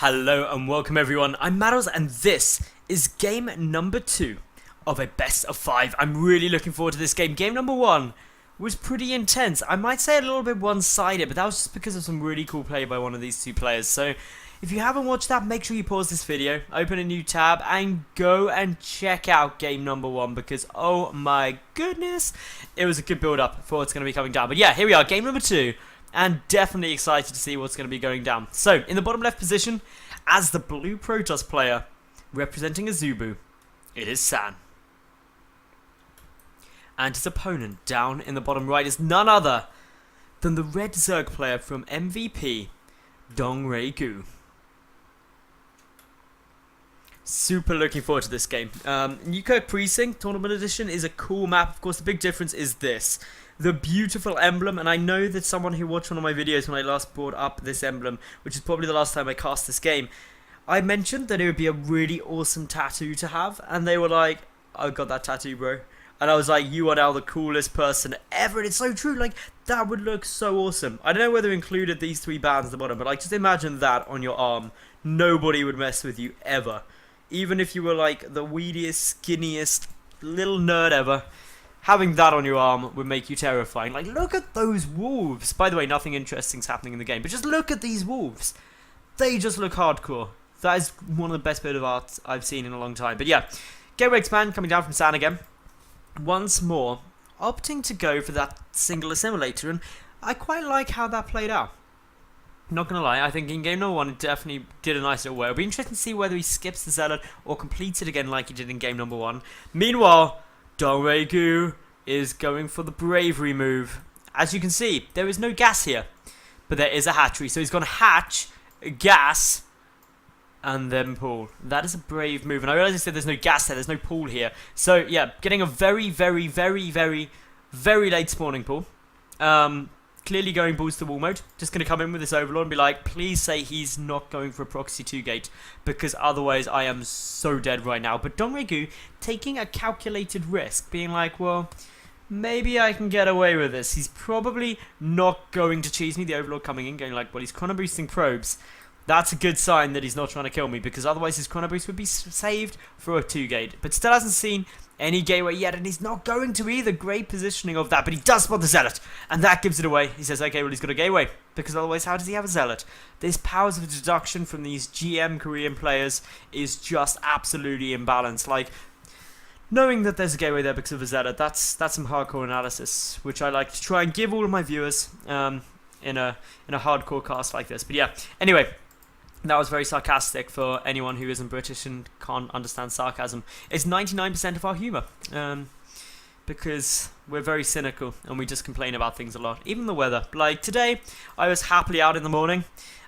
Hello and welcome everyone, I'm Madals and this is game number 2 of a best of 5. I'm really looking forward to this game. Game number 1 was pretty intense. I might say a little bit one-sided, but that was just because of some really cool play by one of these two players. So if you haven't watched that, make sure you pause this video, open a new tab and go and check out game number 1 because oh my goodness, it was a good build-up for what's going to be coming down. But yeah, here we are, game number 2. And definitely excited to see what's going to be going down. So, in the bottom left position, as the blue Protoss player, representing a Zubu, it is San. And his opponent down in the bottom right is none other than the red Zerg player from MVP, Dong-Rei-Gu. Super looking forward to this game. Newkirk Precinct Tournament Edition is a cool map. Of course, the big difference is this. The beautiful emblem, and I know that someone who watched one of my videos when I last brought up this emblem, which is probably the last time I cast this game, I mentioned that it would be a really awesome tattoo to have, and they were like, I got that tattoo, bro. And I was like, you are now the coolest person ever, and it's so true, like, that would look so awesome. I don't know whether it included these 3 bands at the bottom, but like, just imagine that on your arm. Nobody would mess with you, ever. Even if you were like, the weediest, skinniest, little nerd ever. Having that on your arm would make you terrifying. Like, look at those wolves. By the way, nothing interesting's happening in the game, but just look at these wolves. They just look hardcore. That is one of the best bit of art I've seen in a long time. But yeah, Gateway Expand coming down from San again. Once more, opting to go for that single assimilator, and I quite like how that played out. Not gonna lie, I think in game number 1 it definitely did a nice little way. It'll be interesting to see whether he skips the Zealot or completes it again like he did in game number 1. Meanwhile, Dong-Rei-Gu is going for the bravery move. As you can see, there is no gas here, but there is a hatchery. So he's going to hatch, gas, and then pool. That is a brave move. And I realize I said there's no gas there, there's no pool here. So yeah, getting a very late spawning pool. Clearly going balls to wall mode. Just going to come in with this Overlord and be like, please say he's not going for a proxy 2 gate, because otherwise I am so dead right now. But Dong-Rei-Gu taking a calculated risk, being like, well, maybe I can get away with this. He's probably not going to cheese me. The Overlord coming in, going like, well, he's chrono boosting probes. That's a good sign that he's not trying to kill me, because otherwise his chrono boost would be saved for a 2 gate. But still hasn't seen any gateway yet, and he's not going to either. Great positioning of that, but he does spot the Zealot, and that gives it away. He says, okay, well, he's got a gateway, because otherwise how does he have a Zealot? This powers of deduction from these GM Korean players is just absolutely imbalanced. Like, knowing that there's a gateway there because of a Zealot, that's some hardcore analysis, which I like to try and give all of my viewers in a hardcore cast like this. But yeah, anyway, that was very sarcastic for anyone who isn't British and can't understand sarcasm. It's 99% of our humour, because we're very cynical and we just complain about things a lot. Even the weather. Like today, I was happily out in the morning,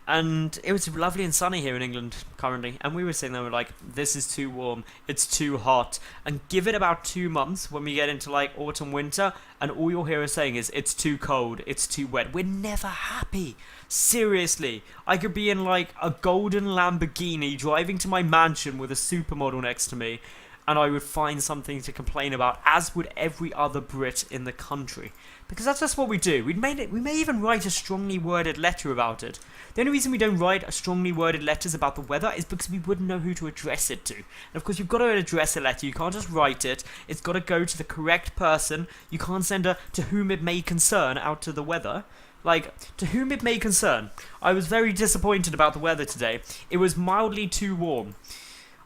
and it was lovely and sunny here in England currently, and we were sitting there, we're like, this is too warm, it's too hot, and give it about 2 months when we get into like autumn, winter, and all you'll hear us saying is, it's too cold, it's too wet. We're never happy. Seriously, I could be in like a golden Lamborghini driving to my mansion with a supermodel next to me, and I would find something to complain about, as would every other Brit in the country. Because that's just what we do. We may even write a strongly worded letter about it. The only reason we don't write a strongly worded letters about the weather is because we wouldn't know who to address it to. And of course, you've got to address a letter. You can't just write it. It's got to go to the correct person. You can't send a to whom it may concern out to the weather. Like, to whom it may concern. I was very disappointed about the weather today. It was mildly too warm.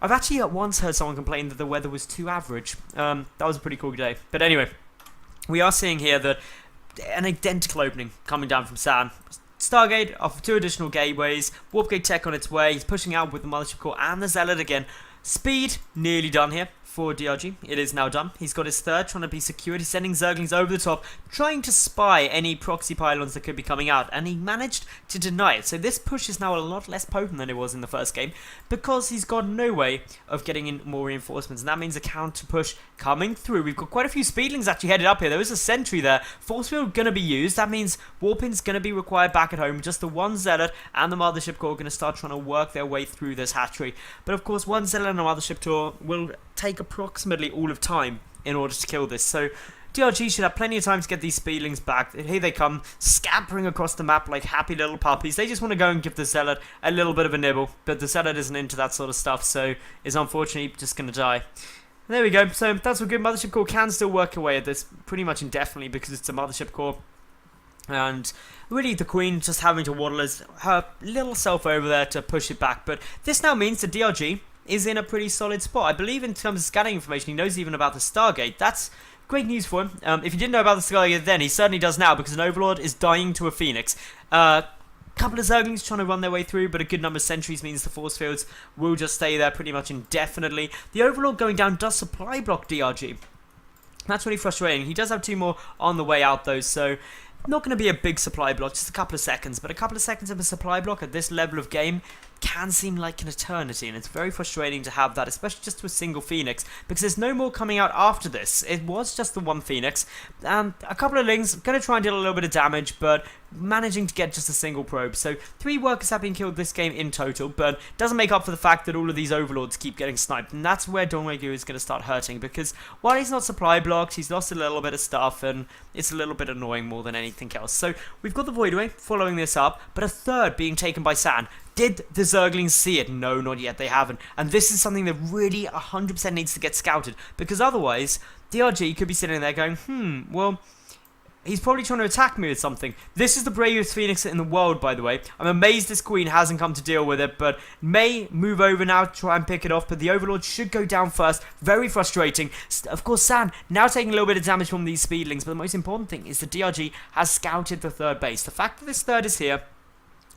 I've actually once heard someone complain that the weather was too average. That was a pretty cool day. But anyway, we are seeing here that an identical opening coming down from San. Stargate off 2 additional gateways. Warp gate tech on its way. He's pushing out with the Mothership Core and the Zealot again. Speed nearly done here for DRG. It is now done. He's got his 3rd, trying to be secured. He's sending Zerglings over the top, trying to spy any proxy pylons that could be coming out, and he managed to deny it. So this push is now a lot less potent than it was in the first game, because he's got no way of getting in more reinforcements, and that means a counter push coming through. We've got quite a few speedlings actually headed up here. There is a sentry there. Force field going to be used. That means warping's going to be required back at home. Just the 1 Zealot and the Mothership Core are going to start trying to work their way through this hatchery. But of course, 1 Zealot and a Mothership Core will take approximately all of time in order to kill this. So DRG should have plenty of time to get these speedlings back. Here they come, scampering across the map like happy little puppies. They just want to go and give the Zealot a little bit of a nibble, but the Zealot isn't into that sort of stuff, so is unfortunately just going to die. There we go, so that's all good. Mothership Core can still work away at this pretty much indefinitely because it's a Mothership Core. And really the Queen just having to waddle her little self over there to push it back. But this now means the DRG is in a pretty solid spot. I believe in terms of scanning information, he knows even about the Stargate. That's great news for him. If you didn't know about the Stargate then, he certainly does now because an Overlord is dying to a Phoenix. Couple of Zerglings trying to run their way through, but a good number of sentries means the force fields will just stay there pretty much indefinitely. The Overlord going down does supply block DRG. That's really frustrating. He does have 2 more on the way out though, so not going to be a big supply block, just a couple of seconds, but a couple of seconds of a supply block at this level of game can seem like an eternity, and it's very frustrating to have that, especially just to a single Phoenix, because there's no more coming out after this. It was just the 1 Phoenix, and a couple of Lings, going to try and deal a little bit of damage, but managing to get just a single probe. So 3 workers have been killed this game in total, but doesn't make up for the fact that all of these Overlords keep getting sniped, and that's where Dongwegu is going to start hurting, because while he's not supply blocked, he's lost a little bit of stuff, and it's a little bit annoying more than anything else. So we've got the Voidway following this up, but a third being taken by San. Did the Zerglings see it? No, not yet, they haven't. And this is something that really 100% needs to get scouted, because otherwise, DRG could be sitting there going, well, he's probably trying to attack me with something. This is the bravest Phoenix in the world, by the way. I'm amazed this Queen hasn't come to deal with it, but may move over now to try and pick it off, but the Overlord should go down first. Very frustrating. Of course, San now taking a little bit of damage from these speedlings, but the most important thing is the DRG has scouted the 3rd base. The fact that this 3rd is here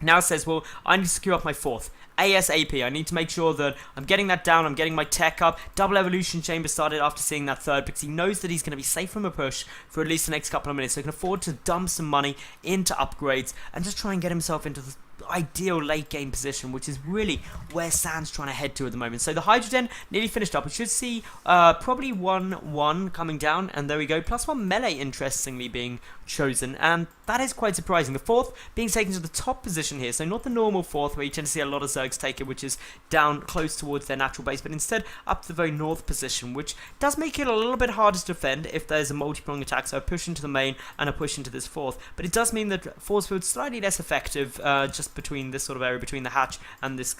now says, well, I need to secure up my 4th. ASAP. I need to make sure that I'm getting that down, I'm getting my tech up. Double evolution chamber started after seeing that 3rd because he knows that he's going to be safe from a push for at least the next couple of minutes, so he can afford to dump some money into upgrades and just try and get himself into the ideal late game position, which is really where San's trying to head to at the moment. So the Hydrogen nearly finished up. We should see probably 1-1 coming down, and there we go. +1 melee interestingly being chosen, and that is quite surprising. The 4th being taken to the top position here, so not the normal 4th where you tend to see a lot of Zergs take it, which is down close towards their natural base, but instead up to the very north position, which does make it a little bit harder to defend if there's a multi-prong attack, so a push into the main and a push into this 4th, but it does mean that force field's slightly less effective just between this sort of area, between the hatch and this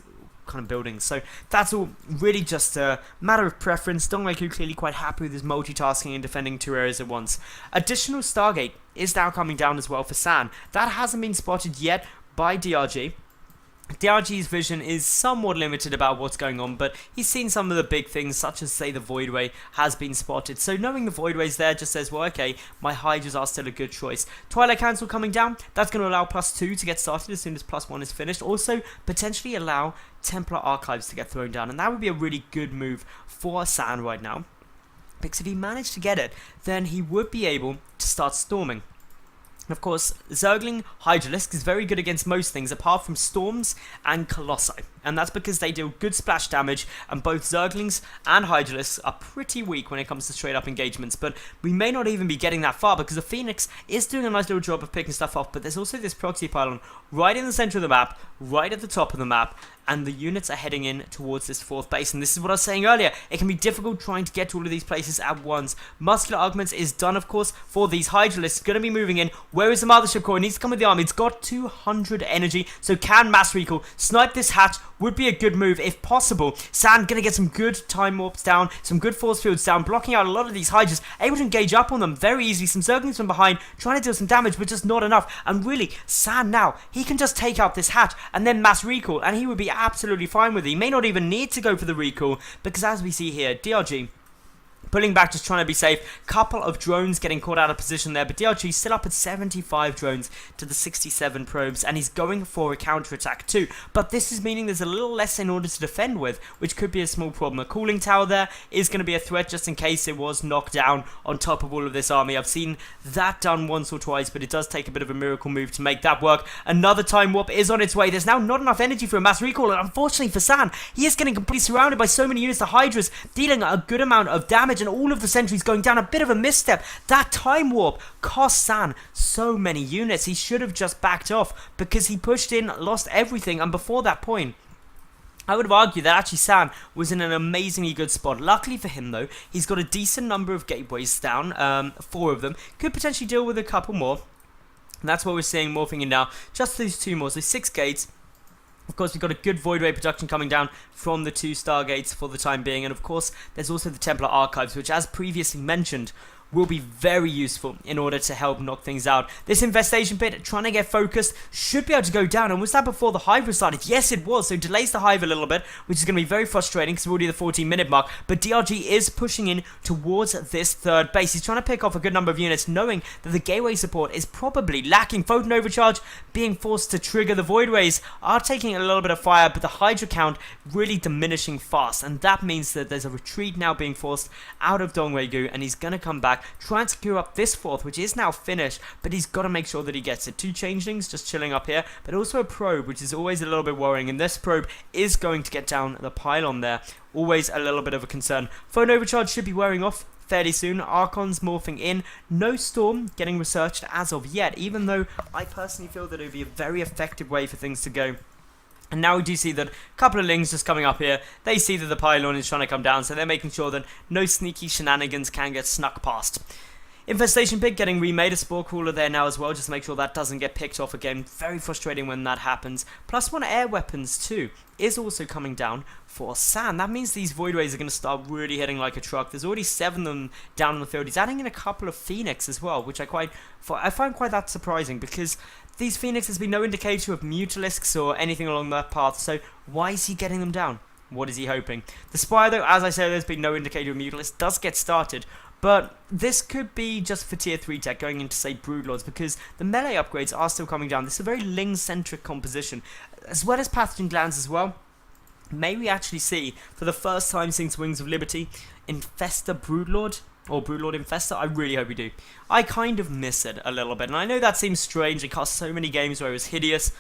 kind of building. So that's all really just a matter of preference. Dongweiku clearly quite happy with his multitasking and defending 2 areas at once. Additional Stargate is now coming down as well for San. That hasn't been spotted yet by DRG. DRG's vision is somewhat limited about what's going on, but he's seen some of the big things, such as, say, the Voidway has been spotted. So knowing the Voidway's there just says, well, okay, my Hydras are still a good choice. Twilight Council coming down, that's going to allow +2 to get started as soon as +1 is finished. Also, potentially allow Templar Archives to get thrown down, and that would be a really good move for San right now, because if he managed to get it, then he would be able to start storming. Of course, Zergling Hydralisk is very good against most things apart from Storms and Colossi, and that's because they deal good splash damage, and both Zerglings and Hydralisks are pretty weak when it comes to straight up engagements, but we may not even be getting that far because the Phoenix is doing a nice little job of picking stuff off, but there's also this proxy pylon right in the center of the map, right at the top of the map, and the units are heading in towards this 4th base, and this is what I was saying earlier, it can be difficult trying to get to all of these places at once. Muscular Augments is done, of course, for these Hydralisks, going to be moving in. Where is the Mothership Core? It needs to come with the army. It's got 200 energy, so can mass recall. Snipe this hatch would be a good move if possible. San going to get some good time warps down, some good force fields down, blocking out a lot of these Hydras, able to engage up on them very easily. Some Zerglings from behind, trying to deal some damage, but just not enough. And really, San now, he can just take out this hatch and then mass recall, and he would be absolutely fine with it. He may not even need to go for the recall, because as we see here, DRG pulling back, just trying to be safe. Couple of drones getting caught out of position there, but DRG still up at 75 drones to the 67 probes, and he's going for a counter-attack too. But this is meaning there's a little less in order to defend with, which could be a small problem. A cooling tower there is going to be a threat just in case it was knocked down on top of all of this army. I've seen that done once or twice, but it does take a bit of a miracle move to make that work. Another time warp is on its way. There's now not enough energy for a mass recall, and unfortunately for San, he is getting completely surrounded by so many units. The Hydras dealing a good amount of damage, and all of the sentries going down. A bit of a misstep. That time warp cost San so many units. He should have just backed off because he pushed in, lost everything, and before that point, I would have argued that actually Sam was in an amazingly good spot. Luckily for him, though, he's got a decent number of gateways down, 4 of them. Could potentially deal with a couple more. And that's what we're seeing morphing in now. Just these 2 more, so 6 gates. Of course, we've got a good Void Ray production coming down from the 2 Stargates for the time being. And of course, there's also the Templar Archives, which, as previously mentioned, will be very useful in order to help knock things out. This infestation pit, trying to get focused, should be able to go down. And was that before the hive was started? Yes, it was. So delays the hive a little bit, which is going to be very frustrating because we're already at the 14-minute mark. But DRG is pushing in towards this 3rd base. He's trying to pick off a good number of units, knowing that the gateway support is probably lacking. Photon Overcharge being forced to trigger. The Void Rays are taking a little bit of fire, but the Hydra count really diminishing fast. And that means that there's a retreat now being forced out of Dongwei-gu, and he's going to come back, try and secure up this 4th, which is now finished, but he's got to make sure that he gets it. 2 changelings just chilling up here, but also a probe, which is always a little bit worrying, and this probe is going to get down the pylon there. Always a little bit of a concern. Phone Overcharge should be wearing off fairly soon. Archons morphing in. No Storm getting researched as of yet, even though I personally feel that it would be a very effective way for things to go. And now we do see that a couple of Lings just coming up here. They see that the pylon is trying to come down, so they're making sure that no sneaky shenanigans can get snuck past. Infestation Pit getting remade, a Spore Crawler there now as well, just to make sure that doesn't get picked off again. Very frustrating when that happens. +1 air weapons too is also coming down for San. That means these Void Rays are going to start really hitting like a truck. There's already 7 of them down on the field. He's adding in a couple of Phoenix as well, which I find quite that surprising, because these Phoenix has been no indicator of Mutalisks or anything along that path, so why is he getting them down? What is he hoping? The Spire, though, as I said, there's been no indicator of Mutalisk, does get started, but this could be just for tier 3 tech going into, say, Broodlords, because the melee upgrades are still coming down. This is a very Ling-centric composition, as well as Pathogen Glands as well. May we actually see, for the first time since Wings of Liberty, Infestor Broodlord? Or Broodlord Infestor? I really hope we do. I kind of miss it a little bit, and I know that seems strange. It cost so many games where it was hideous,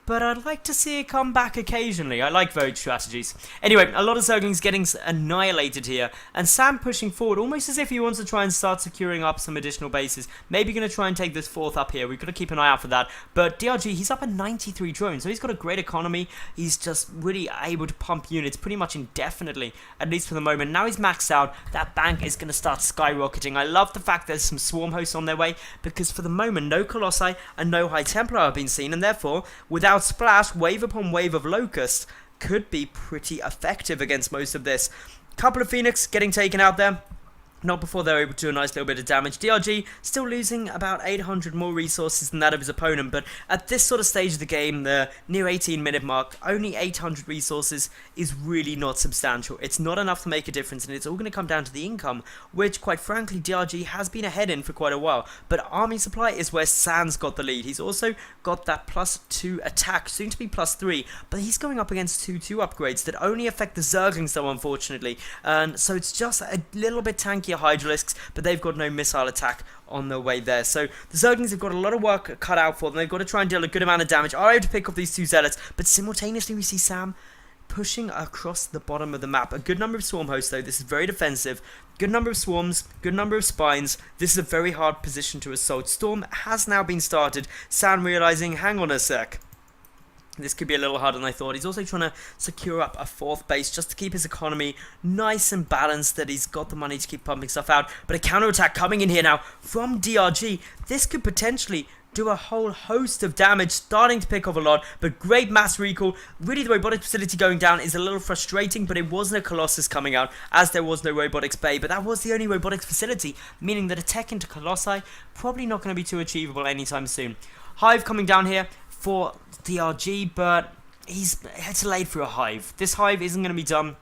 but I'd like to see it come back occasionally. I like Vogue strategies. Anyway, a lot of Zerglings getting annihilated here, and Sam pushing forward, almost as if he wants to try and start securing up some additional bases. Maybe going to try and take this 4th up here. We've got to keep an eye out for that. But DRG, he's up at 93 drones, so he's got a great economy. He's just really able to pump units pretty much indefinitely, at least for the moment. Now he's maxed out. That bank is going to start skyrocketing. I love the fact there's some Swarm Hosts on their way, because for the moment, no Colossi and no High Templar have been seen, and therefore, without Splash, wave upon wave of Locust could be pretty effective against most of this. Couple of Phoenix getting taken out there. Not before they're able to do a nice little bit of damage. DRG still losing about 800 more resources than that of his opponent, but at this sort of stage of the game, the near 18-minute mark, only 800 resources is really not substantial. It's not enough to make a difference, and it's all going to come down to the income, which, quite frankly, DRG has been ahead in for quite a while. But Army Supply is where Sans got the lead. He's also got that +2 attack, soon to be +3, but he's going up against 2/2 upgrades that only affect the Zerglings, though, unfortunately. And so it's just a little bit tanky Hydralisks, but they've got no missile attack on their way there. So the Zerglings have got a lot of work cut out for them. They've got to try and deal a good amount of damage, are able to pick off these 2 Zealots, but simultaneously we see Sam pushing across the bottom of the map. A good number of Swarm Hosts, though. This is very defensive. Good number of Swarms, good number of Spines. This is a very hard position to assault. Storm has now been started. Sam realizing, hang on a sec, this could be a little harder than I thought. He's also trying to secure up a 4th base just to keep his economy nice and balanced, that he's got the money to keep pumping stuff out. But a counterattack coming in here now from DRG. This could potentially do a whole host of damage, starting to pick off a lot, but great mass recall. Really, the robotics facility going down is a little frustrating, but it wasn't a Colossus coming out, as there was no robotics bay, but that was the only robotics facility, meaning that a tech into Colossi probably not going to be too achievable anytime soon. Hive coming down here for DRG, but it's delayed through a Hive. This Hive isn't going to be done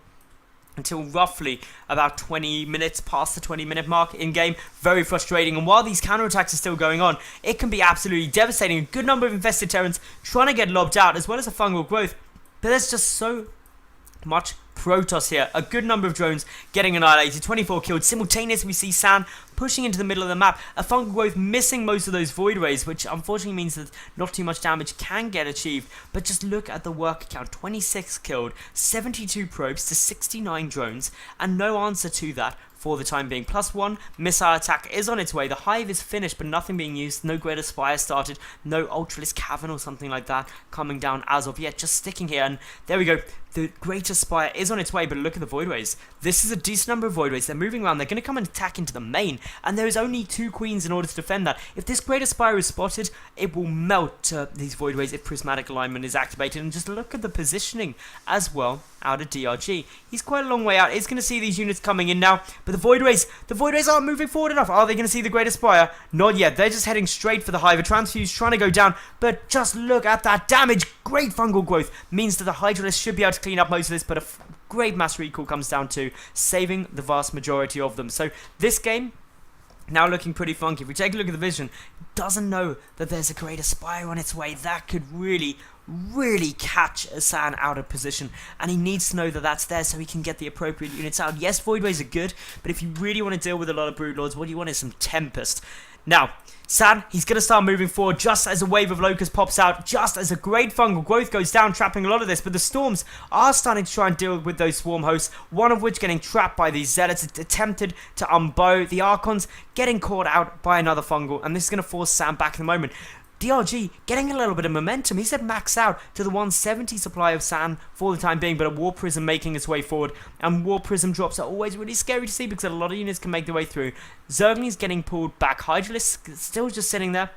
until roughly about 20 minutes past the 20-minute mark in game. Very frustrating, and while these counterattacks are still going on, it can be absolutely devastating. A good number of infested Terrans trying to get lobbed out, as well as a fungal growth, but there's just so much Protoss here. A good number of drones getting annihilated. 24 killed. Simultaneously, we see San pushing into the middle of the map. A fungal growth missing most of those Void Rays, which unfortunately means that not too much damage can get achieved. But just look at the work count. 26 killed, 72 probes to 69 drones, and no answer to that for the time being. +1 missile attack is on its way. The Hive is finished, but nothing being used. No Greater Spire started. No Ultralisk Cavern or something like that coming down as of yet. Just sticking here, and there we go. The Greater Spire is on its way, but look at the Voidways. This is a decent number of Voidways. They're moving around. They're going to come and attack into the main, and there is only 2 Queens in order to defend that. If this Greater Spire is spotted, it will melt these Voidways if Prismatic Alignment is activated. And just look at the positioning as well out of DRG. He's quite a long way out. He's going to see these units coming in now, but the Voidways aren't moving forward enough. Are they going to see the Greater Spire? Not yet. They're just heading straight for the Hive. A Transfuse trying to go down, but just look at that damage. Great fungal growth means that the Hydralisk should be able to clean up most of this, but a great mass recall comes down to saving the vast majority of them. So this game now looking pretty funky. If we take a look at the vision, doesn't know that there's a Greater Spire on its way. That could really catch San out of position, and he needs to know that that's there so he can get the appropriate units out. Yes, Voidways are good, but if you really want to deal with a lot of Brood Lords, what you want is some Tempest. Now, San, he's going to start moving forward just as a wave of Locust pops out, just as a great fungal growth goes down, trapping a lot of this, but the Storms are starting to try and deal with those Swarm hosts, one of which getting trapped by these Zealots, attempted to unbow, the Archons getting caught out by another fungal, and this is going to force San back in the moment. DRG getting a little bit of momentum. He's at max out to the 170 supply of San for the time being, but a War Prism making its way forward, and War Prism drops are always really scary to see because a lot of units can make their way through. Zergling's getting pulled back. Hydralisk still just sitting there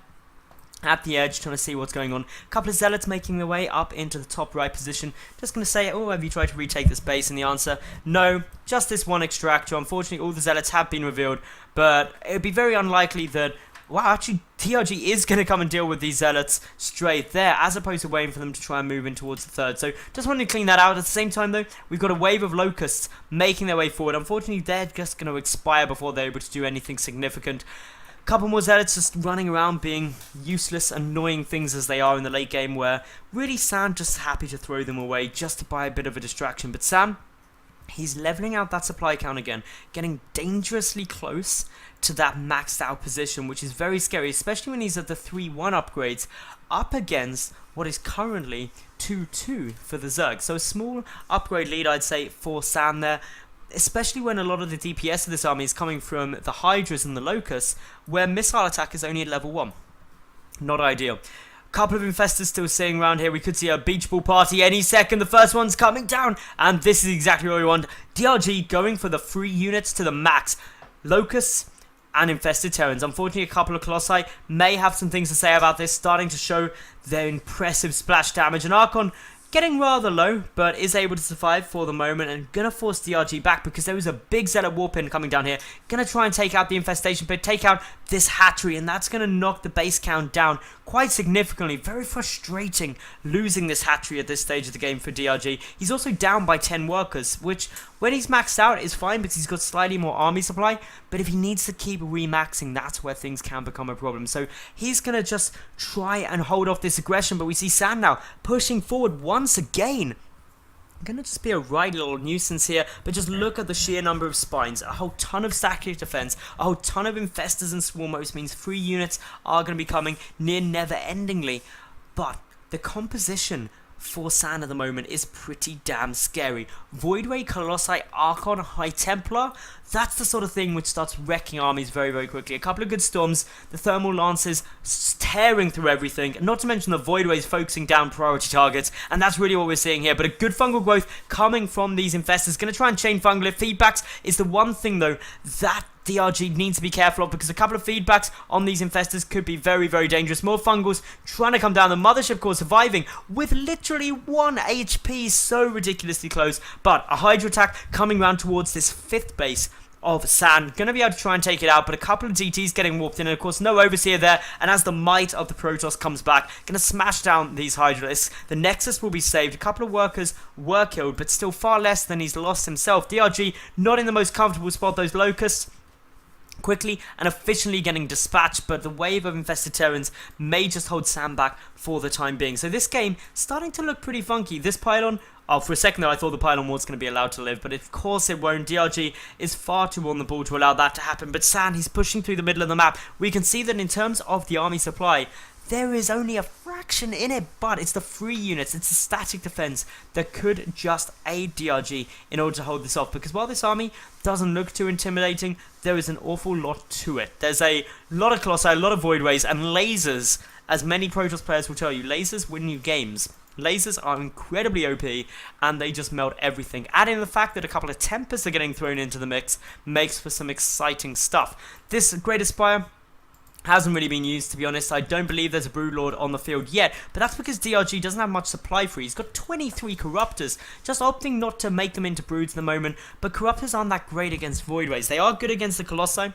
at the edge trying to see what's going on. A couple of Zealots making their way up into the top right position. Just going to say, oh, have you tried to retake this base? And the answer, no, just this one Extractor. Unfortunately, all the Zealots have been revealed, but it would be very unlikely that, wow, actually, DRG is going to come and deal with these Zealots straight there, as opposed to waiting for them to try and move in towards the third. So, just wanted to clean that out. At the same time, though, we've got a wave of Locusts making their way forward. Unfortunately, they're just going to expire before they're able to do anything significant. A couple more Zealots just running around being useless, annoying things as they are in the late game, where really Sam just happy to throw them away just to buy a bit of a distraction. But Sam, he's leveling out that supply count again, getting dangerously close to that maxed out position, which is very scary, especially when he's at the 3-1 upgrades up against what is currently 2-2 for the Zerg. So a small upgrade lead, I'd say, for Sam there, especially when a lot of the DPS of this army is coming from the Hydras and the Locusts, where missile attack is only at level 1. Not ideal. Couple of Infestors still sitting around here. We could see a beach ball party any second. The first one's coming down, and this is exactly what we want. DRG going for the 3 units to the max. Locusts and Infested Terrans. Unfortunately, a couple of Colossi may have some things to say about this, starting to show their impressive splash damage. And Archon getting rather low, but is able to survive for the moment, and gonna force DRG back because there is a big Zealot Warpin coming down here. Gonna try and take out the Infestation Pit, take out this hatchery, and that's gonna knock the base count down quite significantly. Very frustrating losing this hatchery at this stage of the game for DRG. He's also down by 10 workers, which when he's maxed out is fine because he's got slightly more army supply, but if he needs to keep remaxing, that's where things can become a problem. So he's gonna just try and hold off this aggression, but we see Sam now pushing forward once again. Gonna just be a right little nuisance here, but just look at the sheer number of spines. A whole ton of static defense, a whole ton of Infestors and Swarm hosts means 3 units are gonna be coming near never-endingly. But the composition for San at the moment is pretty damn scary. Voidway, Colossi, Archon, High Templar, that's the sort of thing which starts wrecking armies very, very quickly. A couple of good Storms, the Thermal Lances tearing through everything, not to mention the Voidways focusing down priority targets, and that's really what we're seeing here. But a good fungal growth coming from these Infestors, going to try and chain fungal. If feedbacks is the one thing, though, that DRG needs to be careful of, because a couple of feedbacks on these Infestors could be very, very dangerous. More fungals trying to come down. The Mothership Core surviving with literally 1 HP, so ridiculously close. But a Hydra attack coming round towards this 5th base of San. Going to be able to try and take it out, but a couple of DTs getting warped in, and of course no Overseer there, and as the might of the Protoss comes back, going to smash down these Hydralisks. The Nexus will be saved. A couple of workers were killed, but still far less than he's lost himself. DRG not in the most comfortable spot. Those Locusts quickly and efficiently getting dispatched, but the wave of Infested Terrans may just hold Sam back for the time being. So this game starting to look pretty funky. This pylon, oh, for a second there I thought the pylon was going to be allowed to live, but of course it won't. DRG is far too on the ball to allow that to happen, but San, he's pushing through the middle of the map. We can see that in terms of the army supply, there is only a fraction in it, but it's the 3 units, it's the static defense that could just aid DRG in order to hold this off, because while this army doesn't look too intimidating, there is an awful lot to it. There's a lot of Colossi, a lot of Voidways, and lasers, as many Protoss players will tell you. Lasers win you games. Lasers are incredibly OP, and they just melt everything. Adding the fact that a couple of Tempests are getting thrown into the mix makes for some exciting stuff. This Great Aspire hasn't really been used, to be honest. I don't believe there's a Broodlord on the field yet, but that's because DRG doesn't have much supply for. He's got 23 Corruptors, just opting not to make them into Broods at the moment, but Corruptors aren't that great against Voidways. They are good against the Colossi,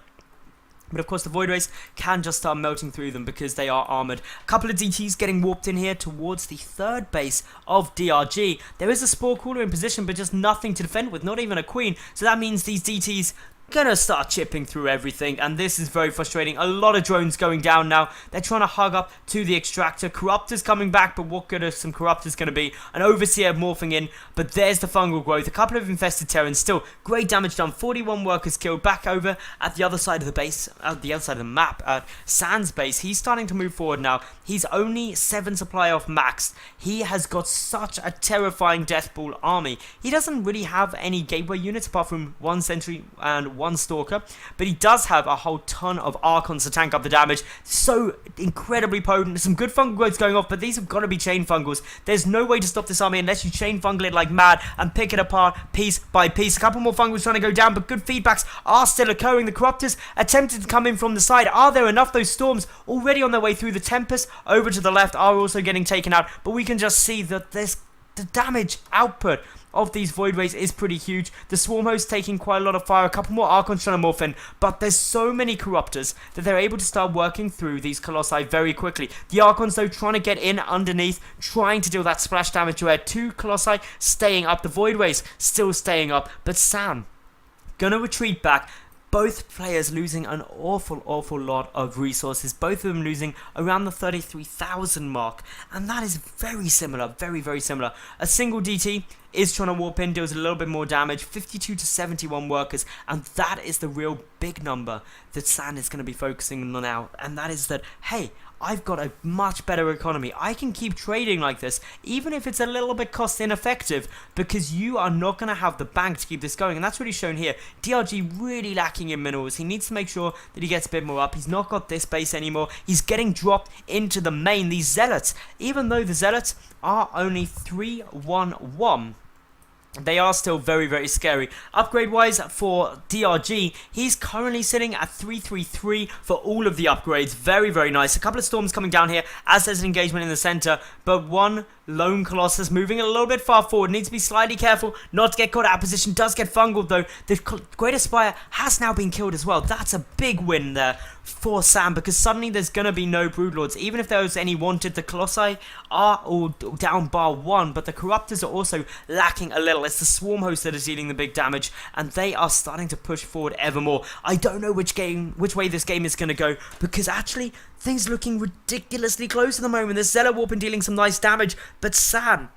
but of course the Voidways can just start melting through them because they are armoured. A couple of DTs getting warped in here towards the third base of DRG. There is a Spore Cooler in position, but just nothing to defend with, not even a Queen, so that means these DTs gonna start chipping through everything, and this is very frustrating. A lot of drones going down now. They're trying to hug up to the extractor. Corruptors coming back, but what good are some Corruptors gonna be? An Overseer morphing in, but there's the fungal growth. A couple of infested Terrans. Still great damage done. 41 workers killed. Back over at the other side of the base, at the other side of the map, at Sand's base. He's starting to move forward now. He's only 7 supply off maxed. He has got such a terrifying Death Ball army. He doesn't really have any gateway units apart from 1 sentry and 1 stalker, but he does have a whole ton of Archons to tank up the damage. So incredibly potent. Some good fungal growths going off, but these have got to be chain fungals. There's no way to stop this army unless you chain fungal it like mad and pick it apart piece by piece. A couple more fungals trying to go down, but good feedbacks are still occurring. The Corruptors attempted to come in from the side. Are there enough? Those Storms already on their way through. The Tempest over to the left are also getting taken out, but we can just see that the damage output of these Voidways is pretty huge. The Swarm Host taking quite a lot of fire. A couple more Archons trying to morph in, but there's so many Corruptors that they're able to start working through these Colossi very quickly. The Archons though trying to get in underneath, trying to deal that splash damage where 2 Colossi staying up. The Voidways still staying up, but Sam gonna retreat back. Both players losing an awful lot of resources. Both of them losing around the 33,000 mark. And that is very similar, very similar. A single DT is trying to warp in, deals a little bit more damage. 52 to 71 workers. And that is the real big number that Sand is going to be focusing on now. And that is that, hey, I've got a much better economy. I can keep trading like this, even if it's a little bit cost ineffective, because you are not going to have the bank to keep this going. And that's really shown here. DRG really lacking in minerals. He needs to make sure that he gets a bit more up. He's not got this base anymore. He's getting dropped into the main. These Zealots, even though the Zealots are only 3-1-1, they are still very scary. Upgrade wise for DRG, he's currently sitting at 333 for all of the upgrades. Very nice. A couple of Storms coming down here as there's an engagement in the center, but one Lone Colossus moving a little bit far forward. Needs to be slightly careful not to get caught out of position. Does get fungled though. The Great Aspire has now been killed as well. That's a big win there for Sam, because suddenly there's going to be no Broodlords. Even if there was any wanted, the Colossi are all down bar 1, but the Corruptors are also lacking a little. It's the Swarm Host that is dealing the big damage, and they are starting to push forward ever more. I don't know which way this game is going to go, because actually things looking ridiculously close at the moment. There's Zealot Warping dealing some nice damage, but Sam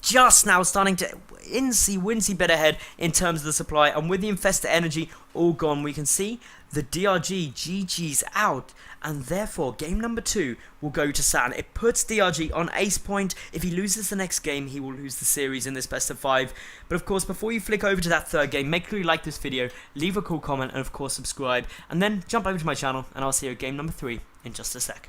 just now starting to wincy bit ahead in terms of the supply, and with the Infestor energy all gone, we can see the DRG GG's out, and therefore game number 2 will go to San. It puts DRG on ace point. If he loses the next game, he will lose the series in this best of 5. But of course, before you flick over to that third game, make sure you like this video, leave a cool comment, and of course subscribe, and then jump over to my channel, and I'll see you at game number 3 in just a sec.